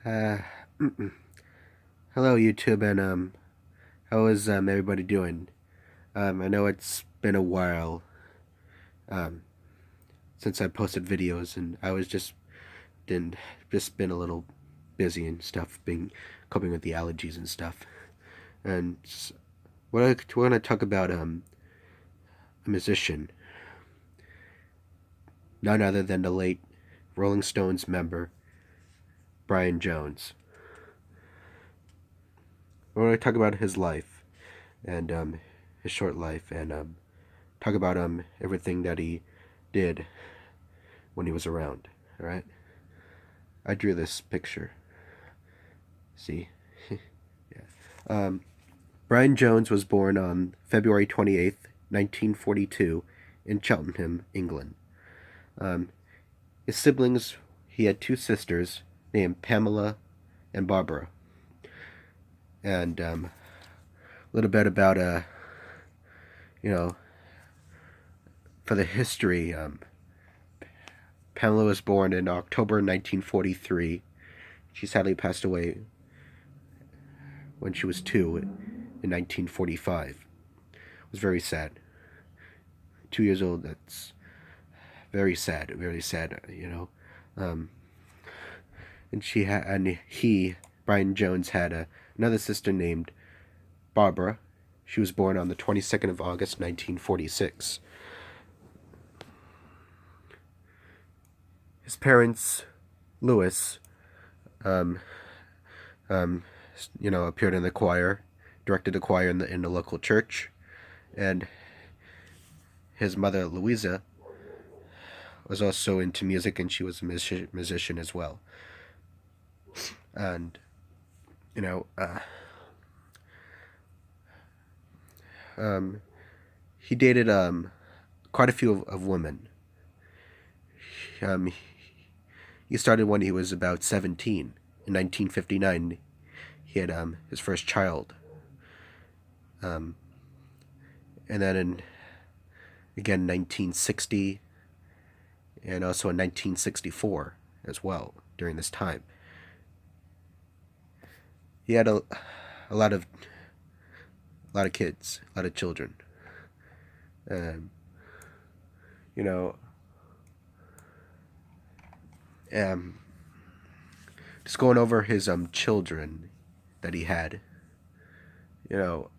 Uh, Hello YouTube, and how is everybody doing? I know it's been a while um since I posted videos, and I was didn't just been a little busy and stuff, being coping with the allergies and stuff. And we're gonna talk about a musician, none other than the late Rolling Stones member Brian Jones. We're gonna talk about his life and his short life, and talk about everything that he did when he was around. All right, I drew this picture. See, yeah. Brian Jones was born on February 28th, 1942, in Cheltenham, England. Um, his siblings, he had two sisters named Pamela and Barbara. And a little bit about you know, for the history. Pamela was born in October 1943. She sadly passed away when she was two in 1945. It was very sad. 2 years old. That's very sad. Very sad. Um, and he, Brian Jones, had another sister named Barbara. She was born on the 22nd of August, 1946. His parents, Louis, um, um, appeared in the choir, directed the choir in the local church, and his mother, Louisa, was also into music, and she was a musician as well. And you know, uh, um, he dated quite a few of women. Um, he started when he was about 17. In 1959, he had his first child. Um, and then in again 1960, and also in 1964 as well. During this time, he had a lot of kids, a lot of children. Um, you know, um, just going over his children that he had. You know,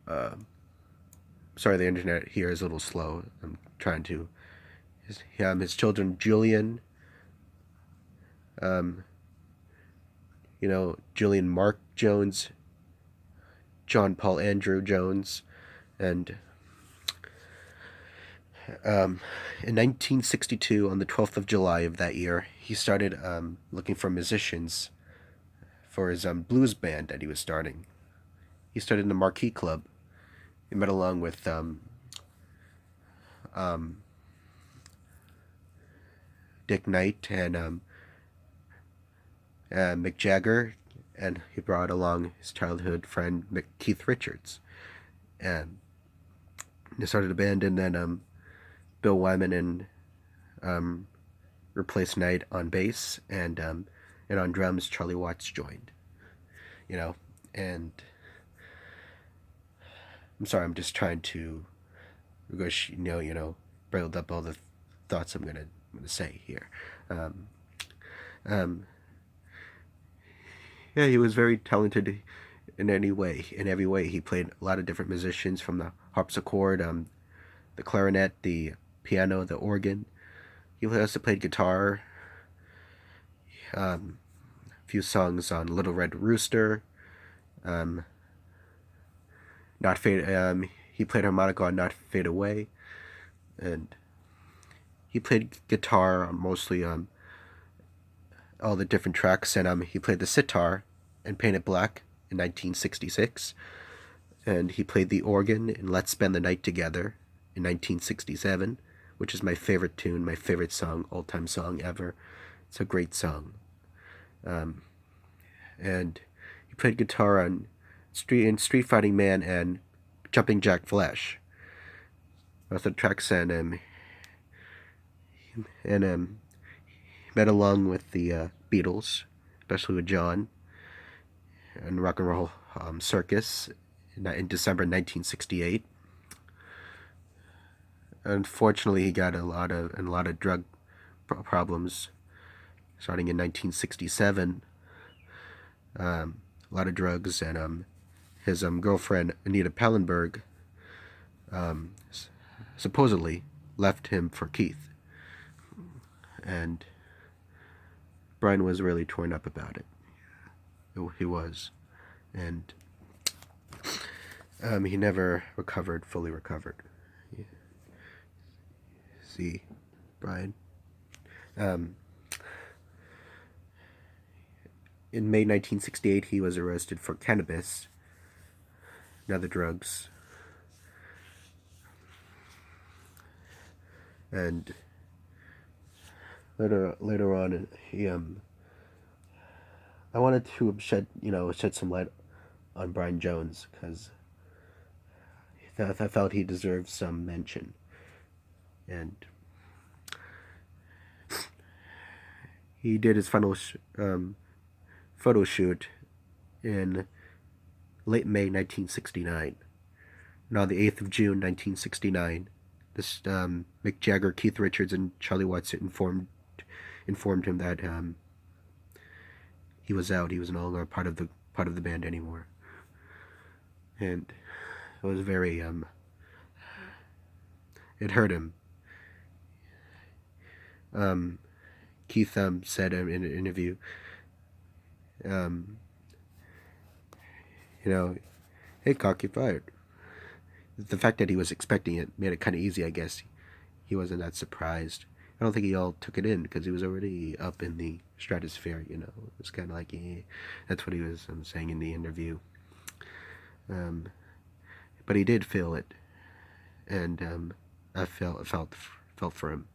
sorry, the internet here is a little slow. I'm trying to. His children, Julian, um, Julian Mark Jones, John Paul Andrew Jones, and in 1962, on the 12th of July of that year, he started looking for musicians for his blues band that he was starting. He started in the Marquee Club. He met along with um, Dick Knight and Mick Jagger, and he brought along his childhood friend Keith Richards. And they started a band, and then Bill Wyman and replaced Knight on bass, and on drums Charlie Watts joined. You know, and I'm sorry, I'm just trying to build up all the thoughts I'm gonna say here. Um, um, yeah, he was very talented in any way. In every way, he played a lot of different musicians, from the harpsichord, the clarinet, the piano, the organ. He also played guitar. A few songs on Little Red Rooster. Um, Not Fade. He played harmonica on Not Fade Away, and he played guitar on mostly all the different tracks, and he played the sitar in Painted Black in 1966, and he played the organ in Let's Spend the Night Together in 1967, which is my favorite tune, my favorite song, all-time song ever. It's a great song. And he played guitar on Street Fighting Man and Jumping Jack Flash. Both the tracks, and met along with the Beatles, especially with John. and rock and roll circus in December 1968. Unfortunately, he got a lot of drug problems starting in 1967. A lot of drugs, and his girlfriend Anita Pallenberg supposedly left him for Keith, and Brian was really torn up about it. He was, and he never fully recovered. See, Brian. In May 1968, he was arrested for cannabis and other drugs. And later on, I wanted to shed some light on Brian Jones, because I felt he deserved some mention. And he did his final photo shoot in late May 1969. And on the 8th of June 1969, this Mick Jagger, Keith Richards, and Charlie Watts informed him that he was out. He was no longer part of the band anymore. And it was very it hurt him. Keith said in an interview, hey, Cock, you're fired. The fact that he was expecting it made it kind of easy, I guess. He wasn't that surprised. I don't think he all took it in, because he was already up in the stratosphere, It was kind of like, yeah, that's what he was saying in the interview. But he did feel it, and I felt for him.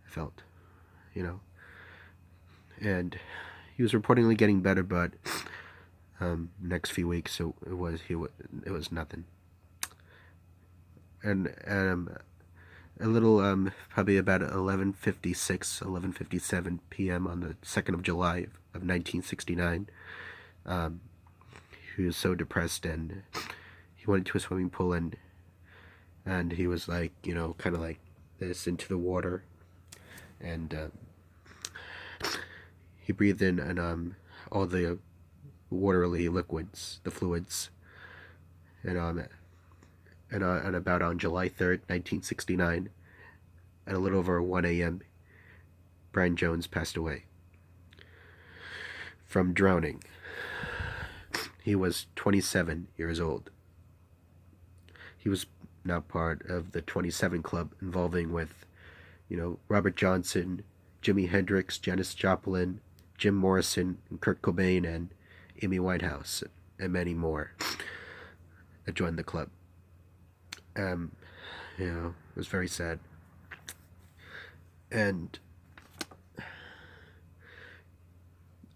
I felt, and he was reportedly getting better, but next few weeks it was nothing. And a little probably about 11:57 p.m. on the 2nd of July of 1969, he was so depressed, and he went into a swimming pool, and he was like, kind of like this into the water, and he breathed in and all the watery liquids, the fluids, and about on July 3rd, 1969, at a little over 1 a.m., Brian Jones passed away from drowning. He was 27 years old. He was now part of the 27 Club, involving with, Robert Johnson, Jimi Hendrix, Janis Joplin, Jim Morrison, and Kurt Cobain, and Amy Winehouse, and many more that joined the club. It was very sad. And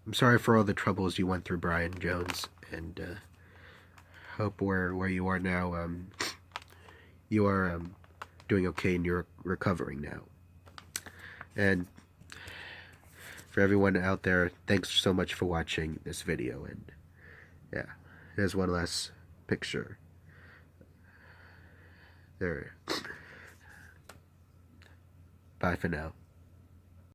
I'm sorry for all the troubles you went through, Brian Jones, and hope where you are now, you are doing okay, and you're recovering now. And for everyone out there, thanks so much for watching this video. And yeah, here's one last picture. There. Bye for now.